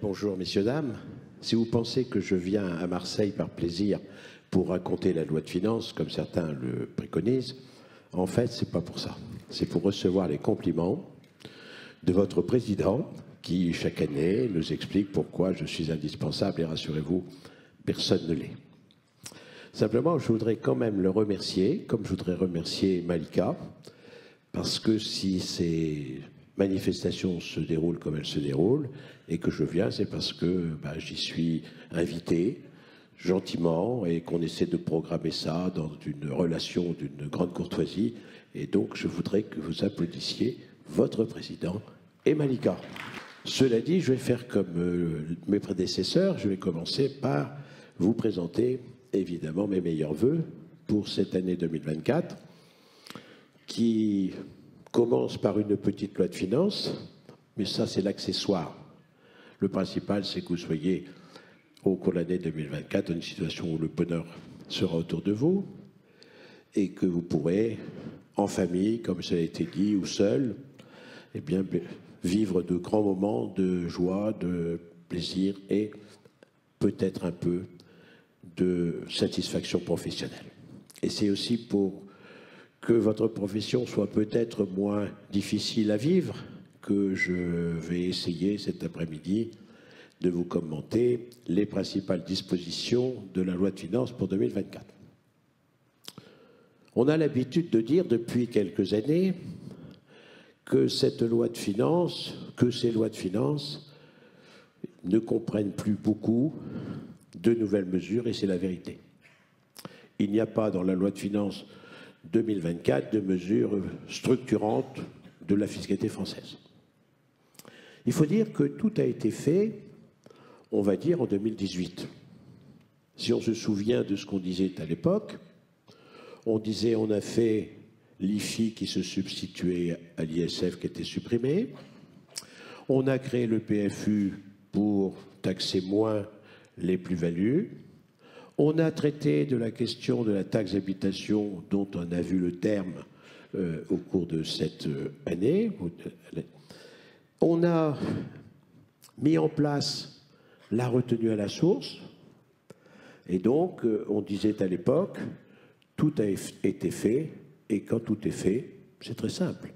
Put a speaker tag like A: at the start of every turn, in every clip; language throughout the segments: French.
A: Bonjour messieurs, dames. Si vous pensez que je viens à Marseille par plaisir pour raconter la loi de finances, comme certains le préconisent, en fait, c'est pas pour ça. C'est pour recevoir les compliments de votre président qui, chaque année, nous explique pourquoi je suis indispensable et rassurez-vous, personne ne l'est. Simplement, je voudrais quand même le remercier, comme je voudrais remercier Malika, parce que si ces manifestations se déroulent comme elles se déroulent et que je viens, c'est parce que j'y suis invité gentiment et qu'on essaie de programmer ça dans une relation d'une grande courtoisie. Et donc, je voudrais que vous applaudissiez votre président et Malika. Cela dit, je vais faire comme mes prédécesseurs. Je vais commencer par vous présenter évidemment mes meilleurs vœux pour cette année 2024 qui commence par une petite loi de finances, mais ça c'est l'accessoire. Le principal, c'est que vous soyez au cours de l'année 2024 dans une situation où le bonheur sera autour de vous et que vous pourrez, en famille, comme ça a été dit, ou seul, eh bien, vivre de grands moments de joie, de plaisir et peut-être un peu de satisfaction professionnelle. Et c'est aussi pour que votre profession soit peut-être moins difficile à vivre, que je vais essayer cet après-midi de vous commenter les principales dispositions de la loi de finances pour 2024. On a l'habitude de dire depuis quelques années que cette loi de finances, que ces lois de finances ne comprennent plus beaucoup de nouvelles mesures, et c'est la vérité. Il n'y a pas dans la loi de finances 2024 de mesures structurantes de la fiscalité française. Il faut dire que tout a été fait, on va dire, en 2018. Si on se souvient de ce qu'on disait à l'époque, on disait on a fait l'IFI qui se substituait à l'ISF qui était supprimé, on a créé le PFU pour taxer moins les plus-values, on a traité de la question de la taxe d'habitation dont on a vu le terme au cours de cette année. On a mis en place la retenue à la source. Et donc, on disait à l'époque, tout a été fait. Et quand tout est fait, c'est très simple.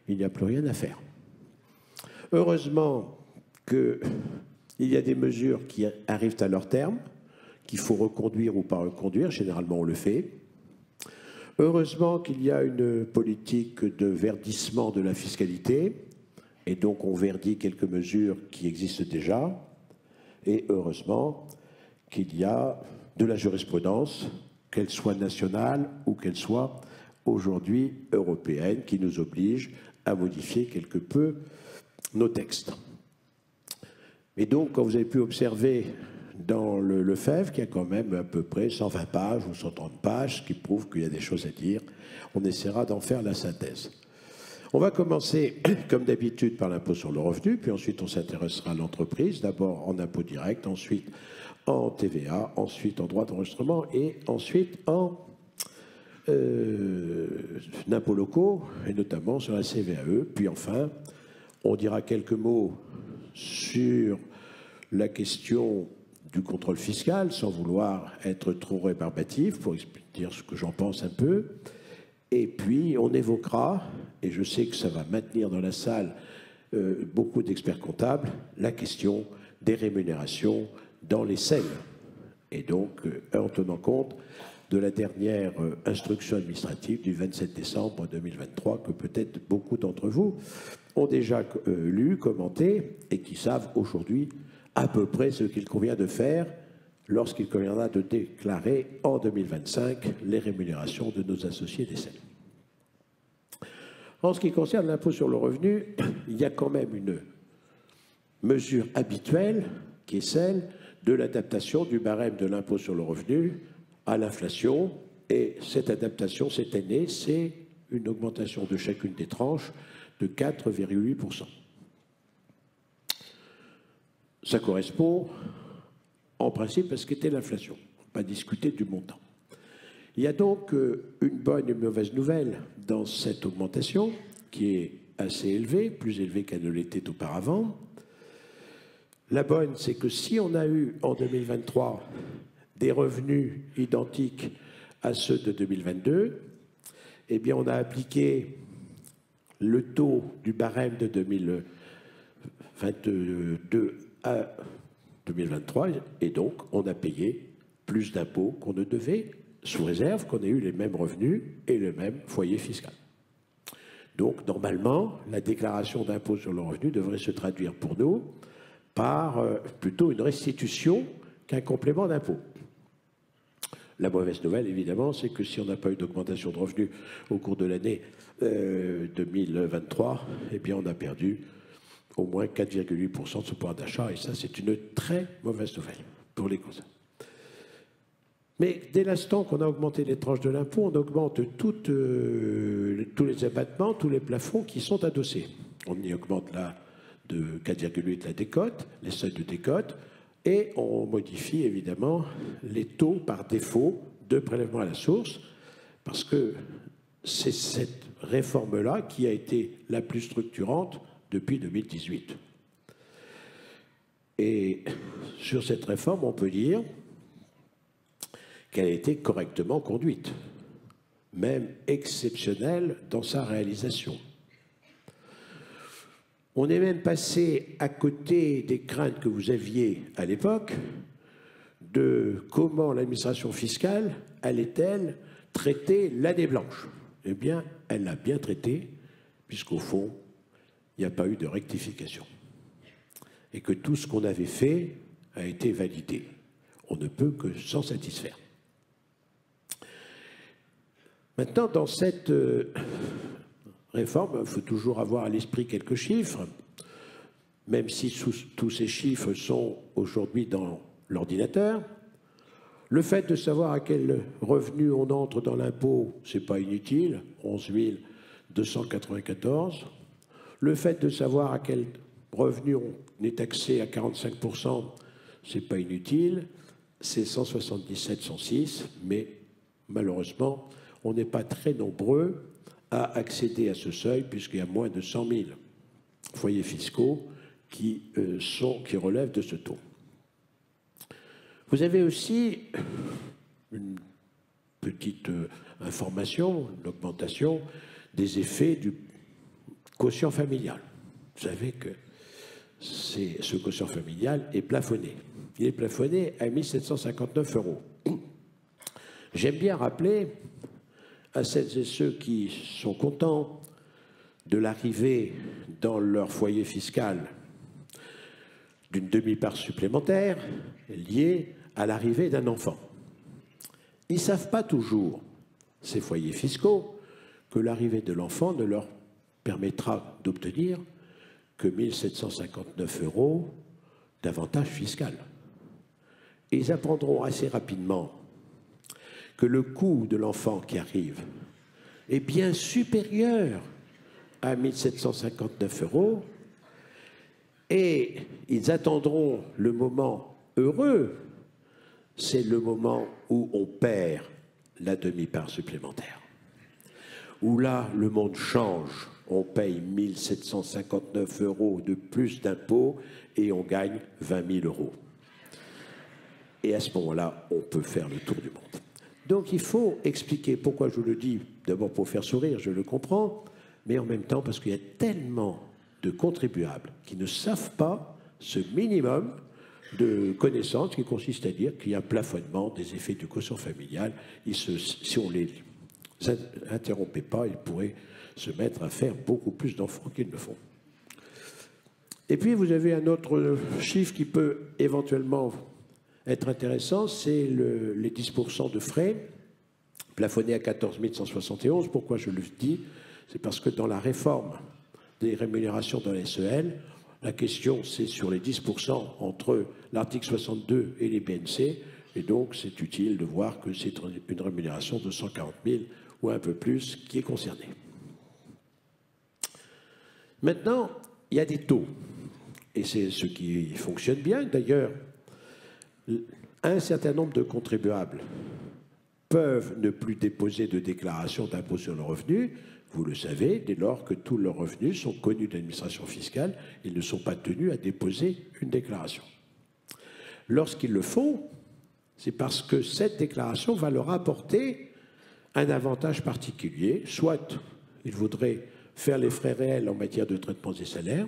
A: Il n'y a plus rien à faire. Heureusement qu'il y a des mesures qui arrivent à leur terme, qu'il faut reconduire ou pas reconduire, généralement on le fait. Heureusement qu'il y a une politique de verdissement de la fiscalité, et donc on verdit quelques mesures qui existent déjà, et heureusement qu'il y a de la jurisprudence, qu'elle soit nationale ou qu'elle soit aujourd'hui européenne, qui nous oblige à modifier quelque peu nos textes. Et donc, quand vous avez pu observer dans le Lefebvre, qui a quand même à peu près 120 pages ou 130 pages, ce qui prouve qu'il y a des choses à dire. On essaiera d'en faire la synthèse. On va commencer, comme d'habitude, par l'impôt sur le revenu, puis ensuite on s'intéressera à l'entreprise, d'abord en impôt direct, ensuite en TVA, ensuite en droit d'enregistrement et ensuite en impôts locaux, et notamment sur la CVAE. Puis enfin, on dira quelques mots sur la question du contrôle fiscal, sans vouloir être trop rébarbatif, pour dire ce que j'en pense un peu. Et puis, on évoquera, et je sais que ça va maintenir dans la salle beaucoup d'experts comptables, la question des rémunérations dans les SEL. Et donc, en tenant compte de la dernière instruction administrative du 27 décembre 2023, que peut-être beaucoup d'entre vous ont déjà lu, commenté, et qui savent aujourd'hui à peu près ce qu'il convient de faire lorsqu'il conviendra de déclarer en 2025 les rémunérations de nos associés des SEL. En ce qui concerne l'impôt sur le revenu, il y a quand même une mesure habituelle qui est celle de l'adaptation du barème de l'impôt sur le revenu à l'inflation. Et cette adaptation, cette année, c'est une augmentation de chacune des tranches de 4,8%. Ça correspond en principe à ce qu'était l'inflation. On ne va pas discuter du montant. Il y a donc une bonne et une mauvaise nouvelle dans cette augmentation qui est assez élevée, plus élevée qu'elle ne l'était auparavant. La bonne, c'est que si on a eu en 2023 des revenus identiques à ceux de 2022, eh bien on a appliqué le taux du barème de 2022 à 2023 et donc on a payé plus d'impôts qu'on ne devait, sous réserve qu'on ait eu les mêmes revenus et le même foyer fiscal. Donc normalement, la déclaration d'impôt sur le revenu devrait se traduire pour nous par plutôt une restitution qu'un complément d'impôt. La mauvaise nouvelle, évidemment, c'est que si on n'a pas eu d'augmentation de revenus au cours de l'année 2023, eh bien on a perdu au moins 4,8% de ce pouvoir d'achat, et ça, c'est une très mauvaise nouvelle pour les causes. Mais dès l'instant qu'on a augmenté les tranches de l'impôt, on augmente tous les abattements, tous les plafonds qui sont adossés. On y augmente là de 4,8 la décote, les seuils de décote, et on modifie évidemment les taux par défaut de prélèvement à la source, parce que c'est cette réforme-là qui a été la plus structurante depuis 2018. Et sur cette réforme, on peut dire qu'elle a été correctement conduite, même exceptionnelle dans sa réalisation. On est même passé à côté des craintes que vous aviez à l'époque de comment l'administration fiscale allait-elle traiter l'année blanche. Eh bien, elle l'a bien traitée, puisqu'au fond, il n'y a pas eu de rectification. Et que tout ce qu'on avait fait a été validé. On ne peut que s'en satisfaire. Maintenant, dans cette réforme, il faut toujours avoir à l'esprit quelques chiffres, même si tous ces chiffres sont aujourd'hui dans l'ordinateur. Le fait de savoir à quel revenu on entre dans l'impôt, ce n'est pas inutile, 11 294. Le fait de savoir à quel revenu on est taxé à 45%, ce n'est pas inutile, c'est 177, 106, mais malheureusement, on n'est pas très nombreux à accéder à ce seuil, puisqu'il y a moins de 100 000 foyers fiscaux qui relèvent de ce taux. Vous avez aussi une petite information, une augmentation des effets du quotient familial. Vous savez que ce quotient familial est plafonné. Il est plafonné à 1 759 €. J'aime bien rappeler à celles et ceux qui sont contents de l'arrivée dans leur foyer fiscal d'une demi-part supplémentaire liée à l'arrivée d'un enfant. Ils ne savent pas toujours, ces foyers fiscaux, que l'arrivée de l'enfant ne leur permettra d'obtenir que 1 759 € d'avantage fiscal. Et ils apprendront assez rapidement que le coût de l'enfant qui arrive est bien supérieur à 1 759 €, et ils attendront le moment heureux, c'est le moment où on perd la demi-part supplémentaire, où là, le monde change, on paye 1 759 € de plus d'impôts et on gagne 20 000 €. Et à ce moment-là, on peut faire le tour du monde. Donc il faut expliquer pourquoi je le dis, d'abord pour faire sourire, je le comprends, mais en même temps parce qu'il y a tellement de contribuables qui ne savent pas ce minimum de connaissances qui consiste à dire qu'il y a un plafonnement des effets du quotient familial. Si on ne les interrompait pas, ils pourraient se mettre à faire beaucoup plus d'enfants qu'ils ne font. Et puis vous avez un autre chiffre qui peut éventuellement être intéressant, c'est les 10% de frais plafonnés à 14 171. Pourquoi je le dis? C'est parce que dans la réforme des rémunérations dans les SEL, la question c'est sur les 10% entre l'article 62 et les BNC, et donc c'est utile de voir que c'est une rémunération de 140 000 ou un peu plus qui est concernée. Maintenant, il y a des taux, et c'est ce qui fonctionne bien. D'ailleurs, un certain nombre de contribuables peuvent ne plus déposer de déclaration d'impôt sur le revenu. vous le savez, dès lors que tous leurs revenus sont connus de l'administration fiscale, ils ne sont pas tenus à déposer une déclaration. Lorsqu'ils le font, c'est parce que cette déclaration va leur apporter un avantage particulier, soit ils voudraient faire les frais réels en matière de traitement des salaires,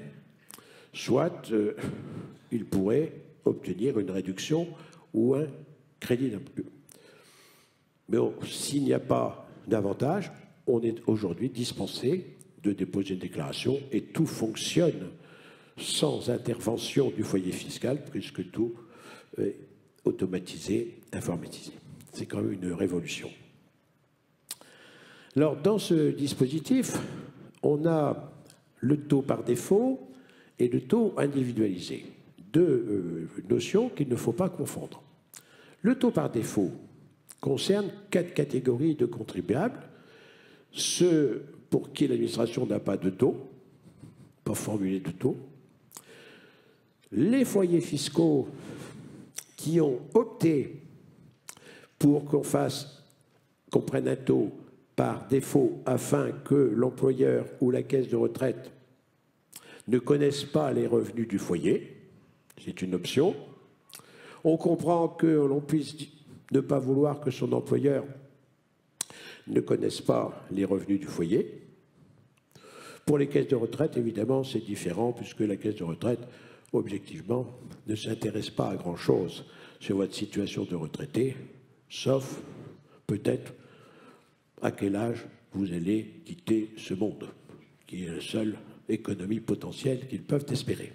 A: soit ils pourraient obtenir une réduction ou un crédit d'impôt. Mais s'il n'y a pas d'avantage, on est aujourd'hui dispensé de déposer une déclaration et tout fonctionne sans intervention du foyer fiscal puisque tout est automatisé, informatisé. C'est quand même une révolution. Alors, dans ce dispositif, on a le taux par défaut et le taux individualisé. Deux notions qu'il ne faut pas confondre. Le taux par défaut concerne 4 catégories de contribuables. Ceux pour qui l'administration n'a pas de taux, pas formulé de taux. Les foyers fiscaux qui ont opté pour qu'on prenne un taux par défaut afin que l'employeur ou la caisse de retraite ne connaissent pas les revenus du foyer. C'est une option. On comprend que l'on puisse ne pas vouloir que son employeur ne connaisse pas les revenus du foyer. Pour les caisses de retraite, évidemment, c'est différent puisque la caisse de retraite, objectivement, ne s'intéresse pas à grand-chose sur votre situation de retraité, sauf peut-être à quel âge vous allez quitter ce monde, qui est la seule économie potentielle qu'ils peuvent espérer.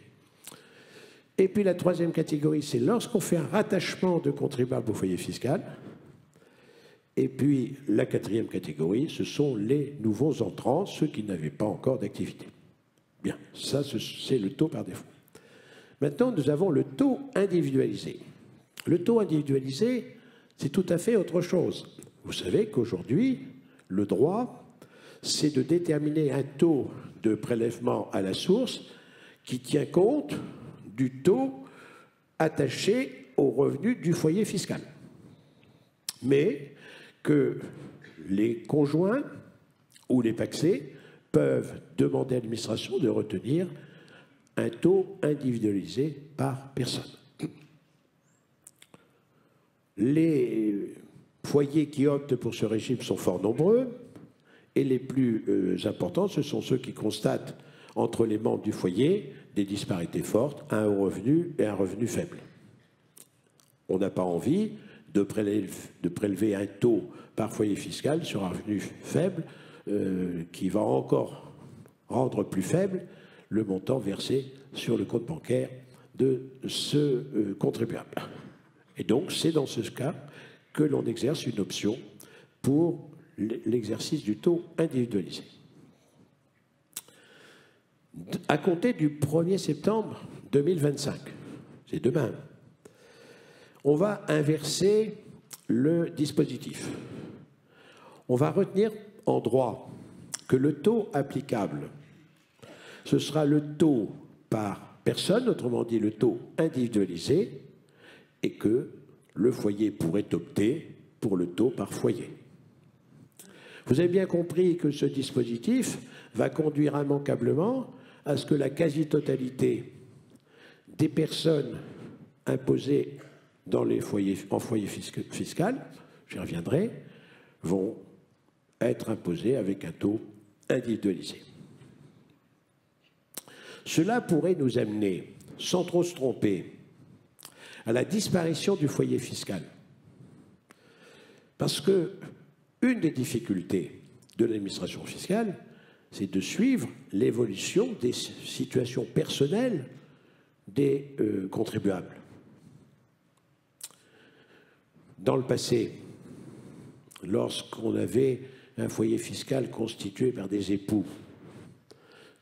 A: Et puis la troisième catégorie, c'est lorsqu'on fait un rattachement de contribuables au foyer fiscal. Et puis la quatrième catégorie, ce sont les nouveaux entrants, ceux qui n'avaient pas encore d'activité. Bien, ça c'est le taux par défaut. Maintenant, nous avons le taux individualisé. Le taux individualisé, c'est tout à fait autre chose. Vous savez qu'aujourd'hui, le droit, c'est de déterminer un taux de prélèvement à la source qui tient compte du taux attaché aux revenus du foyer fiscal. Mais que les conjoints ou les pacsés peuvent demander à l'administration de retenir un taux individualisé par personne. Les foyers qui optent pour ce régime sont fort nombreux et les plus importants, ce sont ceux qui constatent entre les membres du foyer des disparités fortes, un haut revenu et un revenu faible. On n'a pas envie de prélever un taux par foyer fiscal sur un revenu faible qui va encore rendre plus faible le montant versé sur le compte bancaire de ce contribuable. Et donc, c'est dans ce cas que l'on exerce une option pour l'exercice du taux individualisé. À compter du 1er septembre 2025, c'est demain, on va inverser le dispositif. On va retenir en droit que le taux applicable, ce sera le taux par personne, autrement dit le taux individualisé, et que le foyer pourrait opter pour le taux par foyer. Vous avez bien compris que ce dispositif va conduire immanquablement à ce que la quasi-totalité des personnes imposées dans les foyers, en foyer fiscal, j'y reviendrai, vont être imposées avec un taux individualisé. Cela pourrait nous amener, sans trop se tromper, à la disparition du foyer fiscal. Parce que une des difficultés de l'administration fiscale, c'est de suivre l'évolution des situations personnelles des contribuables. Dans le passé, lorsqu'on avait un foyer fiscal constitué par des époux,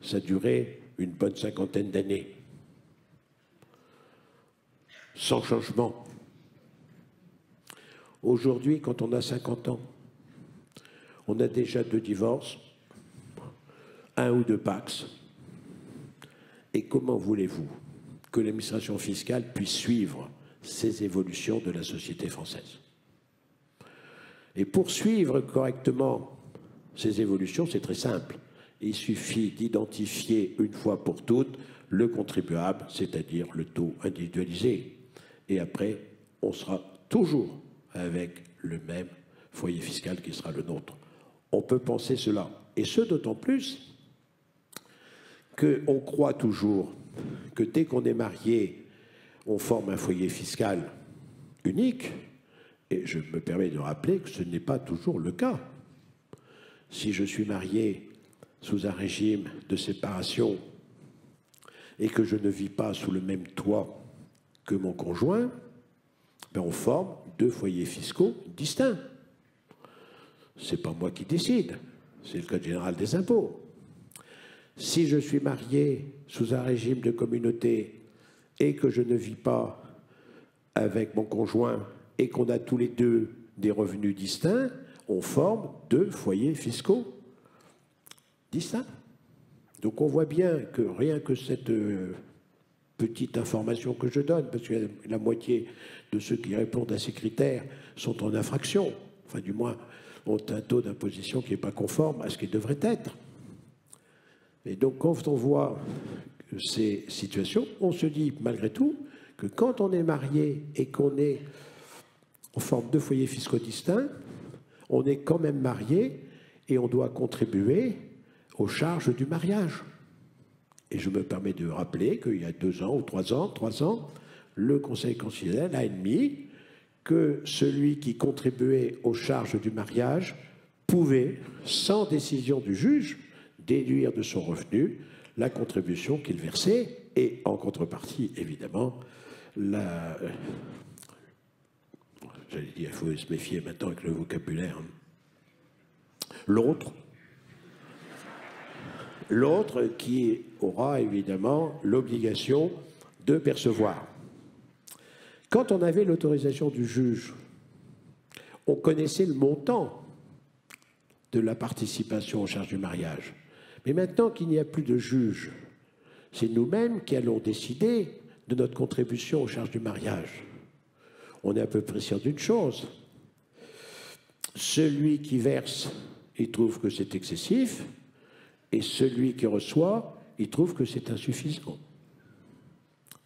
A: ça durait une bonne 50aine d'années, sans changement. Aujourd'hui, quand on a 50 ans, on a déjà 2 divorces, 1 ou 2 PACS. Et comment voulez-vous que l'administration fiscale puisse suivre ces évolutions de la société française? Et pour suivre correctement Ces évolutions, c'est très simple. Il suffit d'identifier une fois pour toutes le contribuable, c'est-à-dire le taux individualisé. Et après, on sera toujours avec le même foyer fiscal qui sera le nôtre. On peut penser cela. Et ce, d'autant plus qu'on croit toujours que dès qu'on est marié, on forme un foyer fiscal unique. Et je me permets de rappeler que ce n'est pas toujours le cas. Si je suis marié sous un régime de séparation et que je ne vis pas sous le même toit que mon conjoint, ben on forme deux foyers fiscaux distincts. Ce n'est pas moi qui décide, c'est le Code général des impôts. Si je suis marié sous un régime de communauté et que je ne vis pas avec mon conjoint et qu'on a tous les deux des revenus distincts, on forme deux foyers fiscaux distincts. Donc on voit bien que rien que cette petite information que je donne, parce que la moitié de ceux qui répondent à ces critères sont en infraction, enfin du moins ont un taux d'imposition qui n'est pas conforme à ce qu'il devrait être. Et donc quand on voit ces situations, on se dit malgré tout que quand on est marié et qu'on forme deux foyers fiscaux distincts, on est quand même marié et on doit contribuer aux charges du mariage. Et je me permets de rappeler qu'il y a 2 ans ou 3 ans, le Conseil constitutionnel a admis que celui qui contribuait aux charges du mariage pouvait, sans décision du juge, déduire de son revenu la contribution qu'il versait et, en contrepartie, évidemment, j'allais dire, il faut se méfier maintenant avec le vocabulaire, l'autre qui aura évidemment l'obligation de percevoir. Quand on avait l'autorisation du juge, on connaissait le montant de la participation aux charges du mariage. Mais maintenant qu'il n'y a plus de juge, c'est nous-mêmes qui allons décider de notre contribution aux charges du mariage. On est à peu près sûr d'une chose. Celui qui verse, il trouve que c'est excessif, et celui qui reçoit, il trouve que c'est insuffisant.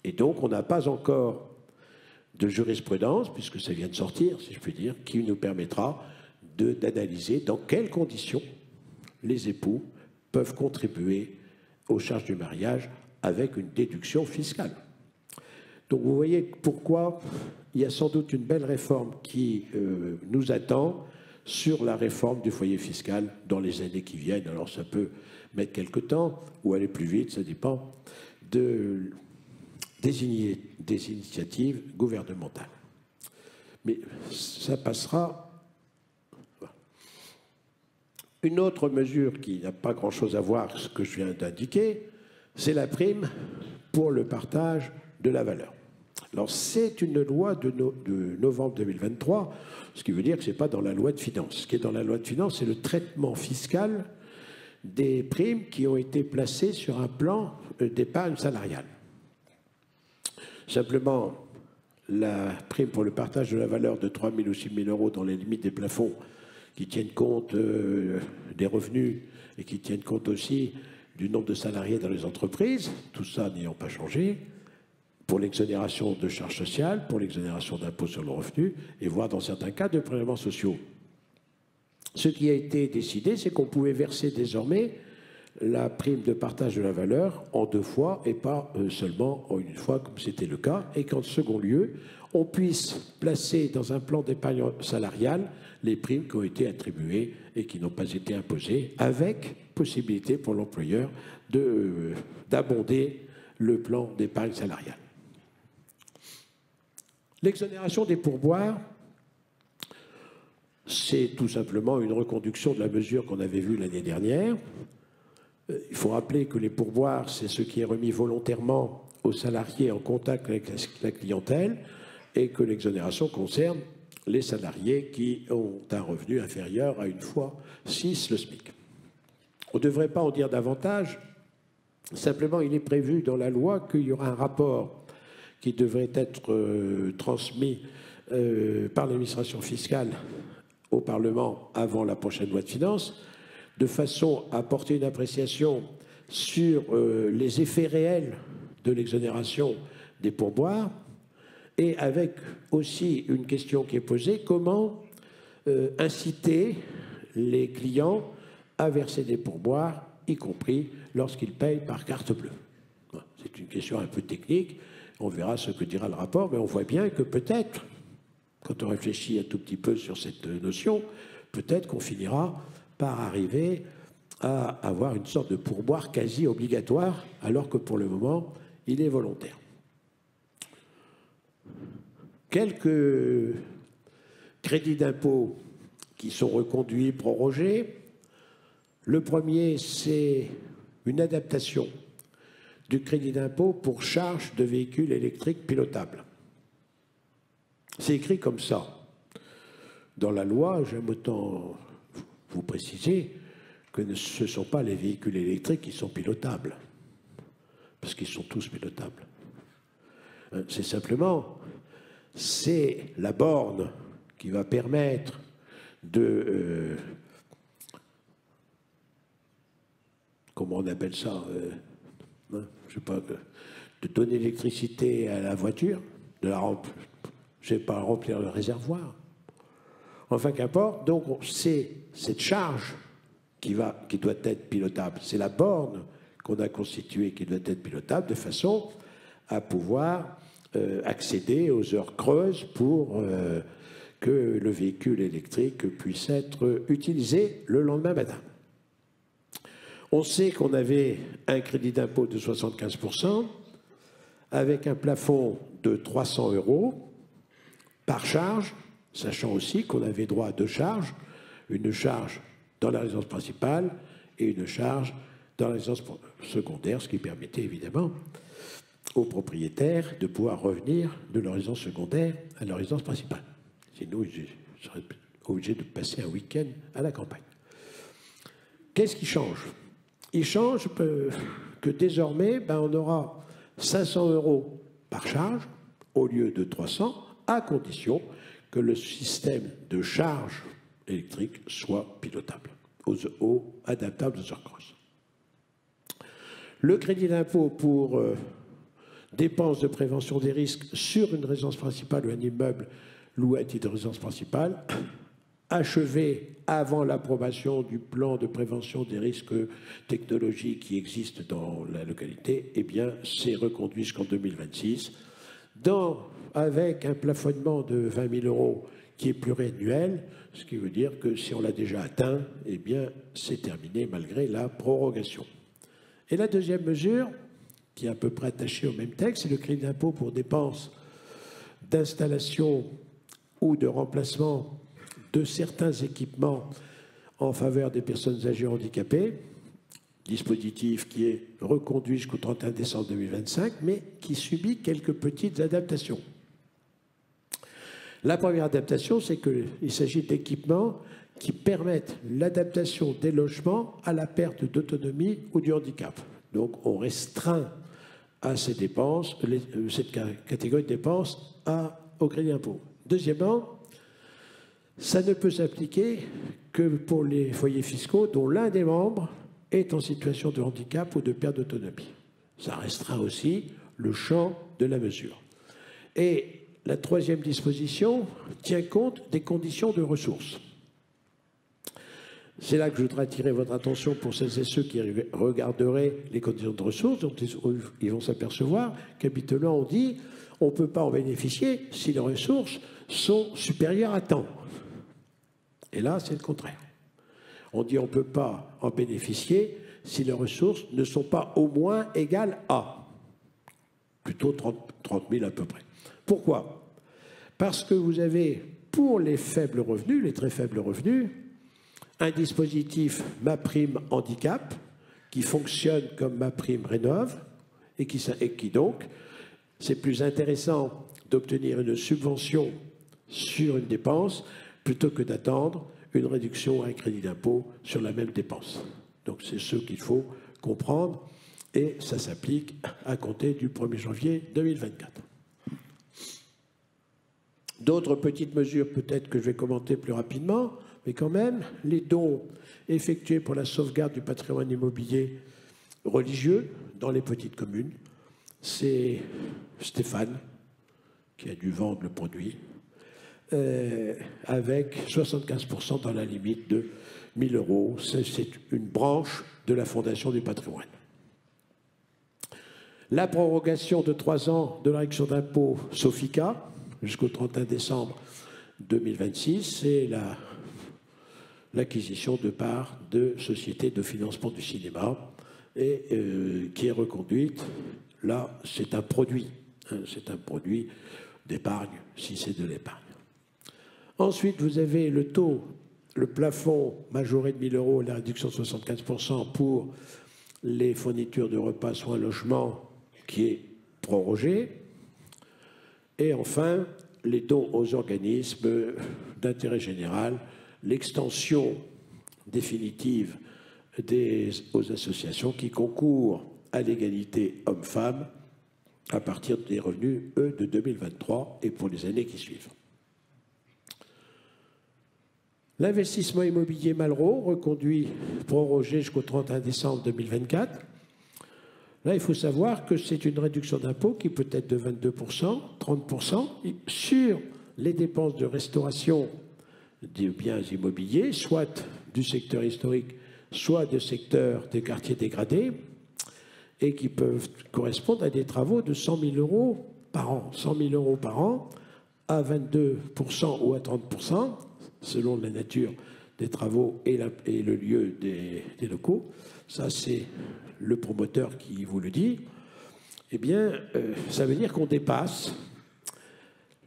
A: Et donc, on n'a pas encore de jurisprudence, puisque ça vient de sortir, si je puis dire, qui nous permettra d'analyser dans quelles conditions les époux peuvent contribuer aux charges du mariage avec une déduction fiscale. Donc, vous voyez pourquoi il y a sans doute une belle réforme qui nous attend sur la réforme du foyer fiscal dans les années qui viennent. Alors ça peut mettre quelque temps ou aller plus vite, ça dépend des initiatives gouvernementales. Mais ça passera. Une autre mesure qui n'a pas grand-chose à voir avec ce que je viens d'indiquer, c'est la prime pour le partage de la valeur. Alors, c'est une loi de novembre 2023, ce qui veut dire que ce n'est pas dans la loi de finances. Ce qui est dans la loi de finances, c'est le traitement fiscal des primes qui ont été placées sur un plan d'épargne salariale. Simplement, la prime pour le partage de la valeur de 3 000 ou 6 000 euros dans les limites des plafonds qui tiennent compte des revenus et qui tiennent compte aussi du nombre de salariés dans les entreprises, tout ça n'ayant pas changé, pour l'exonération de charges sociales, pour l'exonération d'impôts sur le revenu, et voire dans certains cas de prélèvements sociaux. Ce qui a été décidé, c'est qu'on pouvait verser désormais la prime de partage de la valeur en 2 fois et pas seulement en 1 fois comme c'était le cas, et qu'en second lieu, on puisse placer dans un plan d'épargne salariale les primes qui ont été attribuées et qui n'ont pas été imposées, avec possibilité pour l'employeur d'abonder le plan d'épargne salariale. L'exonération des pourboires, c'est tout simplement une reconduction de la mesure qu'on avait vue l'année dernière. Il faut rappeler que les pourboires, c'est ce qui est remis volontairement aux salariés en contact avec la clientèle et que l'exonération concerne les salariés qui ont un revenu inférieur à 1 fois 6 le SMIC. On ne devrait pas en dire davantage. Simplement, il est prévu dans la loi qu'il y aura un rapport qui devrait être transmis par l'administration fiscale au Parlement avant la prochaine loi de finances, de façon à porter une appréciation sur les effets réels de l'exonération des pourboires, et avec aussi une question qui est posée, comment inciter les clients à verser des pourboires, y compris lorsqu'ils payent par carte bleue. C'est une question un peu technique, on verra ce que dira le rapport, mais on voit bien que peut-être, quand on réfléchit un tout petit peu sur cette notion, peut-être qu'on finira par arriver à avoir une sorte de pourboire quasi obligatoire, alors que pour le moment, il est volontaire. Quelques crédits d'impôt qui sont reconduits, prorogés. Le premier, c'est une adaptation du crédit d'impôt pour charge de véhicules électriques pilotables. C'est écrit comme ça. Dans la loi, j'aime autant vous préciser que ce ne sont pas les véhicules électriques qui sont pilotables, parce qu'ils sont tous pilotables. C'est simplement, c'est la borne qui va permettre de... comment on appelle ça, je sais pas, de donner l'électricité à la voiture, de la remplir, je ne sais pas, remplir le réservoir. Enfin, qu'importe, donc c'est cette charge qui doit être pilotable. C'est la borne qu'on a constituée qui doit être pilotable de façon à pouvoir accéder aux heures creuses pour que le véhicule électrique puisse être utilisé le lendemain matin. On sait qu'on avait un crédit d'impôt de 75% avec un plafond de 300 € par charge, sachant aussi qu'on avait droit à deux charges, une charge dans la résidence principale et une charge dans la résidence secondaire, ce qui permettait évidemment aux propriétaires de pouvoir revenir de leur résidence secondaire à leur résidence principale. Sinon, ils seraient obligés de passer un week-end à la campagne. Qu'est-ce qui change? Il change que désormais, on aura 500 € par charge au lieu de 300, à condition que le système de charge électrique soit pilotable, adaptable aux heures creuses. Le crédit d'impôt pour dépenses de prévention des risques sur une résidence principale ou un immeuble loué à titre de résidence principale, achevé avant l'approbation du plan de prévention des risques technologiques qui existe dans la localité, eh bien, c'est reconduit jusqu'en 2026, avec un plafonnement de 20 000 € qui est pluriannuel, ce qui veut dire que si on l'a déjà atteint, eh bien, c'est terminé malgré la prorogation. Et la deuxième mesure, qui est à peu près attachée au même texte, c'est le crédit d'impôt pour dépenses d'installation ou de remplacement de certains équipements en faveur des personnes âgées handicapées, dispositif qui est reconduit jusqu'au 31 décembre 2025, mais qui subit quelques petites adaptations. La première adaptation, c'est qu'il s'agit d'équipements qui permettent l'adaptation des logements à la perte d'autonomie ou du handicap. Donc on restreint à ces dépenses, cette catégorie de dépenses au crédit d'impôt. Deuxièmement, ça ne peut s'appliquer que pour les foyers fiscaux dont l'un des membres est en situation de handicap ou de perte d'autonomie. Ça restreint aussi le champ de la mesure. Et la troisième disposition tient compte des conditions de ressources. C'est là que je voudrais attirer votre attention pour celles et ceux qui regarderaient les conditions de ressources, donc ils vont s'apercevoir qu'habituellement on dit on ne peut pas en bénéficier si les ressources sont supérieures à temps. Et là, c'est le contraire. On dit on ne peut pas en bénéficier si les ressources ne sont pas au moins égales à, plutôt 30 000 à peu près. Pourquoi? Parce que vous avez, pour les faibles revenus, les très faibles revenus, un dispositif MaPrimeHandicap qui fonctionne comme MaPrimeRénov' et qui donc, c'est plus intéressant d'obtenir une subvention sur une dépense plutôt que d'attendre une réduction à un crédit d'impôt sur la même dépense. Donc c'est ce qu'il faut comprendre et ça s'applique à compter du 1er janvier 2024. D'autres petites mesures peut-être que je vais commenter plus rapidement.
B: mais quand même, les dons effectués pour la sauvegarde du patrimoine immobilier religieux dans les petites communes, c'est Stéphane qui a dû vendre le produit, avec 75% dans la limite de 1 000 euros. C'est une branche de la Fondation du patrimoine. La prorogation de 3 ans de la réduction d'impôt Sofica jusqu'au 31 décembre 2026, c'est l'acquisition de parts de sociétés de financement du cinéma et qui est reconduite. Là, c'est un produit d'épargne, si c'est de l'épargne. Ensuite, vous avez le taux, le plafond majoré de 1 000 euros, la réduction de 75% pour les fournitures de repas, soins, logements, qui est prorogé. Et enfin, les dons aux organismes d'intérêt général, l'extension définitive aux associations qui concourent à l'égalité hommes-femmes à partir des revenus, eux, de 2023 et pour les années qui suivent. L'investissement immobilier Malraux, reconduit, prorogé jusqu'au 31 décembre 2024. Là, il faut savoir que c'est une réduction d'impôt qui peut être de 22%, 30% sur les dépenses de restauration des biens immobiliers, soit du secteur historique, soit du secteur des quartiers dégradés, et qui peuvent correspondre à des travaux de 100 000 euros par an. 100 000 euros par an à 22% ou à 30%, selon la nature des travaux et le lieu des locaux. Ça, c'est le promoteur qui vous le dit. Eh bien, ça veut dire qu'on dépasse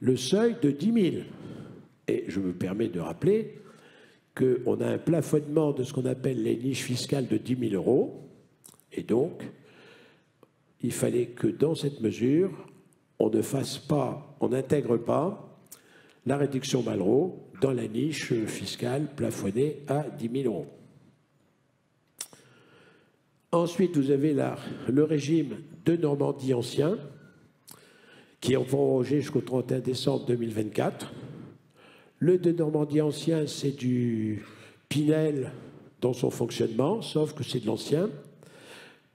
B: le seuil de 10 000. Et je me permets de rappeler qu'on a un plafonnement de ce qu'on appelle les niches fiscales de 10 000 euros. Et donc, il fallait que dans cette mesure, on n'intègre pas la réduction Malraux dans la niche fiscale plafonnée à 10 000 euros. Ensuite, vous avez le régime de Normandie ancien, qui est prorogé jusqu'au 31 décembre 2024. Le de Normandie ancien, c'est du Pinel dans son fonctionnement, sauf que c'est de l'ancien.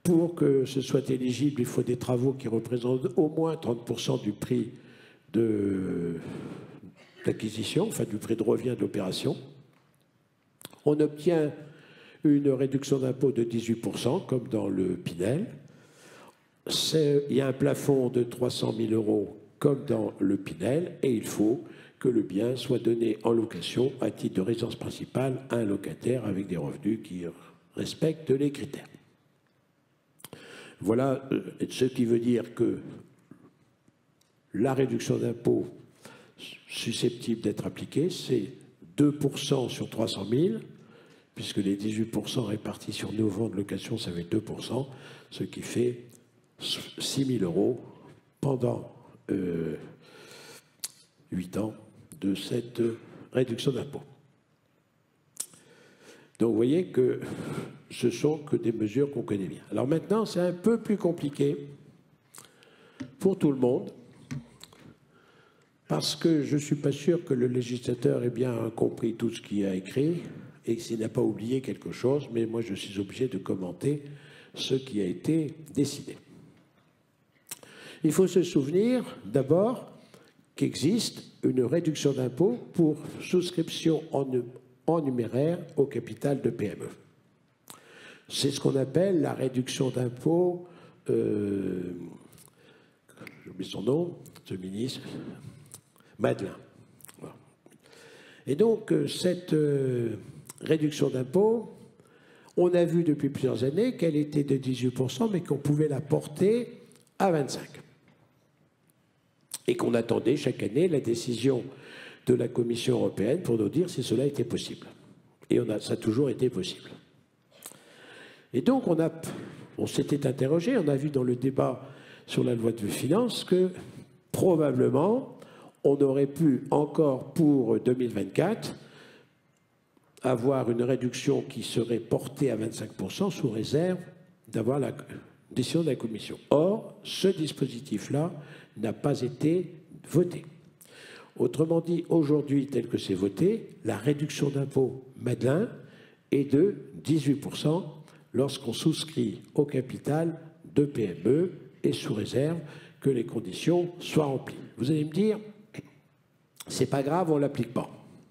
B: Pour que ce soit éligible, il faut des travaux qui représentent au moins 30% du prix d'acquisition, enfin du prix de revient de l'opération. On obtient une réduction d'impôt de 18%, comme dans le Pinel. Il y a un plafond de 300 000 euros, comme dans le Pinel, et il faut que le bien soit donné en location à titre de résidence principale à un locataire avec des revenus qui respectent les critères. Voilà ce qui veut dire que la réduction d'impôt susceptible d'être appliquée, c'est 2% sur 300 000, puisque les 18% répartis sur 9 ans de location, ça fait 2%, ce qui fait 6 000 euros pendant 8 ans de cette réduction d'impôt. Donc vous voyez que ce sont que des mesures qu'on connaît bien. Alors maintenant, c'est un peu plus compliqué pour tout le monde, parce que je ne suis pas sûr que le législateur ait bien compris tout ce qu'il a écrit et s'il n'a pas oublié quelque chose, mais moi je suis obligé de commenter ce qui a été décidé. Il faut se souvenir d'abord qu'existe une réduction d'impôt pour souscription en numéraire au capital de PME. C'est ce qu'on appelle la réduction d'impôt, j'oublie son nom, ce ministre, Madelin. Voilà. Et donc, cette réduction d'impôt, on a vu depuis plusieurs années qu'elle était de 18%, mais qu'on pouvait la porter à 25%. Et qu'on attendait chaque année la décision de la Commission européenne pour nous dire si cela était possible. Et ça a toujours été possible. Et donc, on s'était interrogé, on a vu dans le débat sur la loi de finances que probablement, on aurait pu encore pour 2024 avoir une réduction qui serait portée à 25% sous réserve d'avoir la décision de la Commission. Or, ce dispositif-là n'a pas été voté. Autrement dit, aujourd'hui, tel que c'est voté, la réduction d'impôt Madelin est de 18% lorsqu'on souscrit au capital de PME et sous réserve que les conditions soient remplies. Vous allez me dire, c'est pas grave, on ne l'applique pas.